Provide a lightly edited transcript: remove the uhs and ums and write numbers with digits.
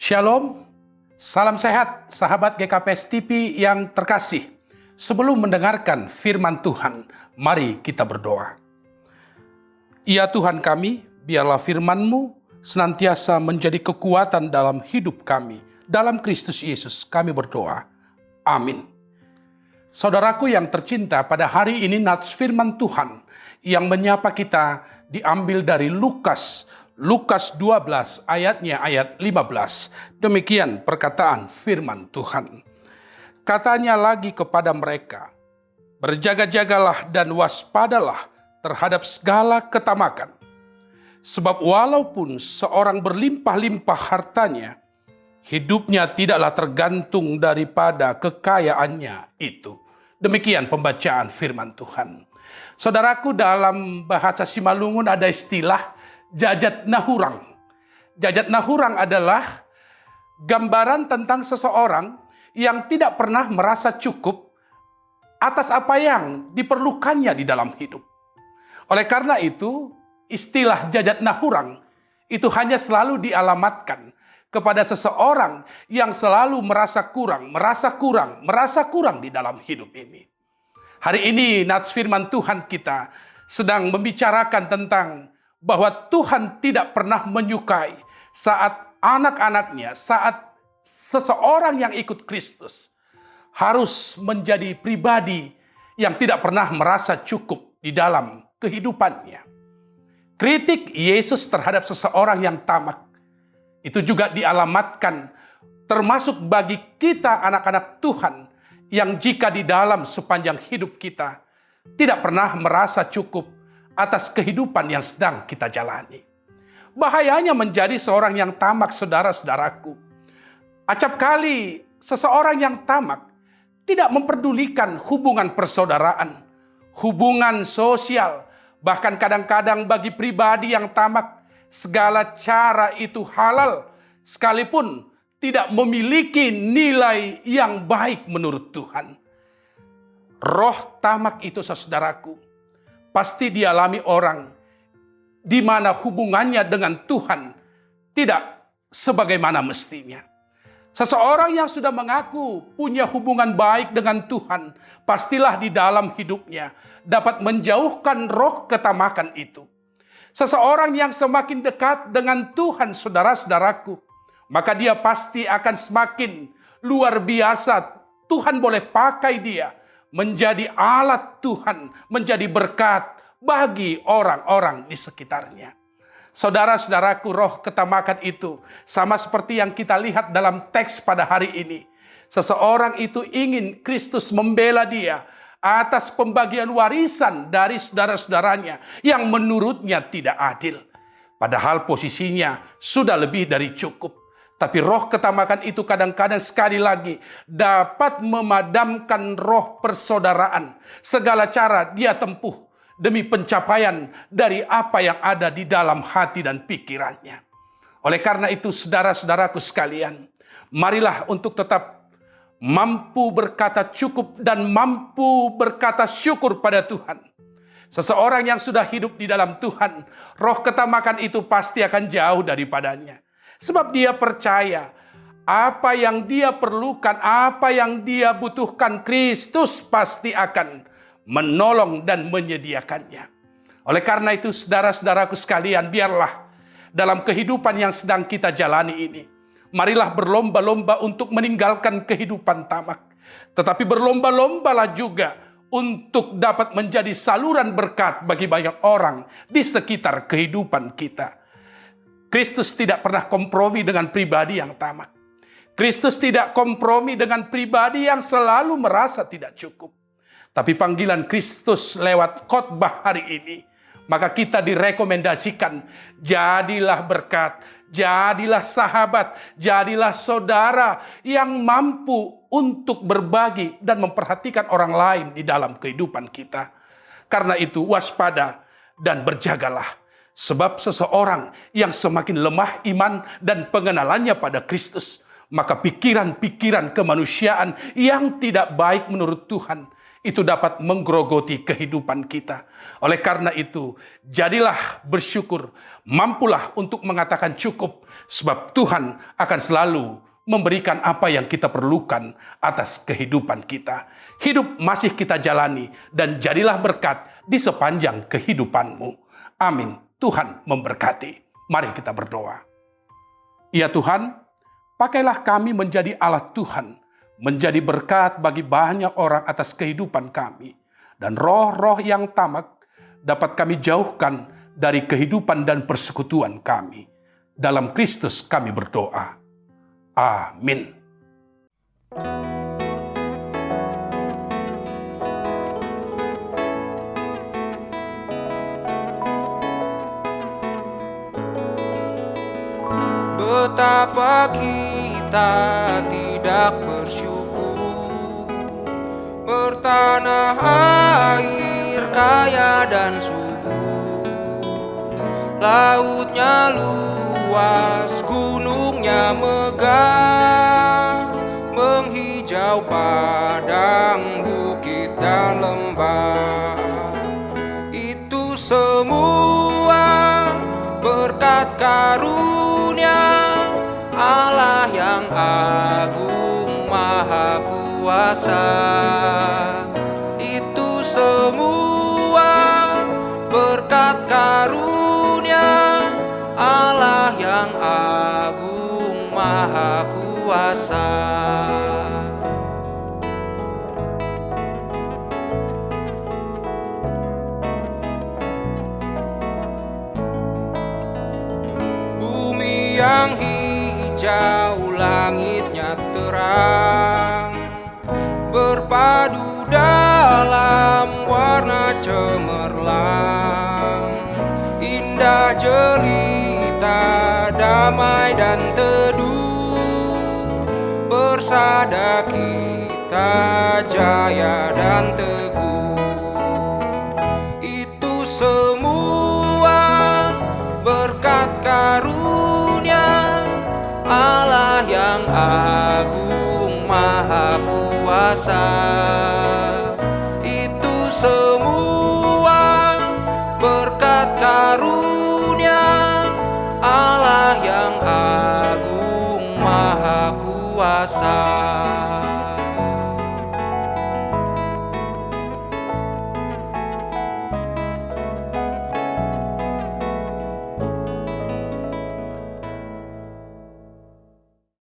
Shalom, salam sehat sahabat GKPS TV yang terkasih. Sebelum mendengarkan firman Tuhan, mari kita berdoa. Ya Tuhan kami, biarlah firman-Mu senantiasa menjadi kekuatan dalam hidup kami. Dalam Kristus Yesus kami berdoa. Amin. Saudaraku yang tercinta, pada hari ini nats firman Tuhan yang menyapa kita diambil dari Lukas 12 ayat 15. Demikian perkataan firman Tuhan. Katanya lagi kepada mereka, berjaga-jagalah dan waspadalah terhadap segala ketamakan. Sebab walaupun seorang berlimpah-limpah hartanya, hidupnya tidaklah tergantung daripada kekayaannya itu. Demikian pembacaan firman Tuhan. Saudaraku, dalam bahasa Simalungun ada istilah jajat nahurang. Jajat nahurang adalah gambaran tentang seseorang yang tidak pernah merasa cukup atas apa yang diperlukannya di dalam hidup. Oleh karena itu, istilah jajat nahurang itu hanya selalu dialamatkan kepada seseorang yang selalu merasa kurang di dalam hidup ini. Hari ini nats firman Tuhan kita sedang membicarakan tentang bahwa Tuhan tidak pernah menyukai saat anak-anaknya, saat seseorang yang ikut Kristus harus menjadi pribadi yang tidak pernah merasa cukup di dalam kehidupannya. Kritik Yesus terhadap seseorang yang tamak itu juga dialamatkan termasuk bagi kita anak-anak Tuhan yang jika di dalam sepanjang hidup kita tidak pernah merasa cukup atas kehidupan yang sedang kita jalani. Bahayanya menjadi seorang yang tamak, saudara-saudaraku. Acap kali seseorang yang tamak tidak memperdulikan hubungan persaudaraan, hubungan sosial, bahkan kadang-kadang bagi pribadi yang tamak, segala cara itu halal, sekalipun tidak memiliki nilai yang baik menurut Tuhan. Roh tamak itu, saudaraku, pasti dialami orang di mana hubungannya dengan Tuhan tidak sebagaimana mestinya. Seseorang yang sudah mengaku punya hubungan baik dengan Tuhan, pastilah di dalam hidupnya dapat menjauhkan roh ketamakan itu. Seseorang yang semakin dekat dengan Tuhan, saudara-saudaraku, maka dia pasti akan semakin luar biasa. Tuhan boleh pakai dia menjadi alat Tuhan, menjadi berkat bagi orang-orang di sekitarnya. Saudara-saudaraku, roh ketamakan itu sama seperti yang kita lihat dalam teks pada hari ini. Seseorang itu ingin Kristus membela dia atas pembagian warisan dari saudara-saudaranya yang menurutnya tidak adil. Padahal posisinya sudah lebih dari cukup. Tapi roh ketamakan itu kadang-kadang sekali lagi dapat memadamkan roh persaudaraan. Segala cara dia tempuh demi pencapaian dari apa yang ada di dalam hati dan pikirannya. Oleh karena itu, saudara-saudaraku sekalian, marilah untuk tetap mampu berkata cukup dan mampu berkata syukur pada Tuhan. Seseorang yang sudah hidup di dalam Tuhan, roh ketamakan itu pasti akan jauh daripadanya. Sebab dia percaya apa yang dia perlukan, apa yang dia butuhkan, Kristus pasti akan menolong dan menyediakannya. Oleh karena itu, saudara-saudaraku sekalian, biarlah dalam kehidupan yang sedang kita jalani ini, marilah berlomba-lomba untuk meninggalkan kehidupan tamak. Tetapi berlomba-lombalah juga untuk dapat menjadi saluran berkat bagi banyak orang di sekitar kehidupan kita. Kristus tidak pernah kompromi dengan pribadi yang tamak. Kristus tidak kompromi dengan pribadi yang selalu merasa tidak cukup. Tapi panggilan Kristus lewat khotbah hari ini, maka kita direkomendasikan, jadilah berkat, jadilah sahabat, jadilah saudara yang mampu untuk berbagi dan memperhatikan orang lain di dalam kehidupan kita. Karena itu waspada dan berjagalah. Sebab seseorang yang semakin lemah iman dan pengenalannya pada Kristus, maka pikiran-pikiran kemanusiaan yang tidak baik menurut Tuhan itu dapat menggerogoti kehidupan kita. Oleh karena itu, jadilah bersyukur, mampulah untuk mengatakan cukup, sebab Tuhan akan selalu memberikan apa yang kita perlukan atas kehidupan kita. Hidup masih kita jalani dan jadilah berkat di sepanjang kehidupanmu. Amin. Tuhan memberkati. Mari kita berdoa. Ya Tuhan, pakailah kami menjadi alat Tuhan, menjadi berkat bagi banyak orang atas kehidupan kami. Dan roh-roh yang tamak dapat kami jauhkan dari kehidupan dan persekutuan kami. Dalam Kristus kami berdoa. Amin. Betapa kita tidak bersyukur, bertanah air kaya dan subur, lautnya luas, gunungnya megah, menghijau padang, bukit dan lembah. Itu semua berkat karunia Allah yang agung maha kuasa. Itu semua berkat karunia Allah yang agung maha kuasa. Bumi yang hijau, langitnya terang, berpadu dalam warna cemerlang, indah jelita, damai dan teduh, bersada kita jaya dan teguh. Itu semua berkat karunia Allah yang agung maha kuasa.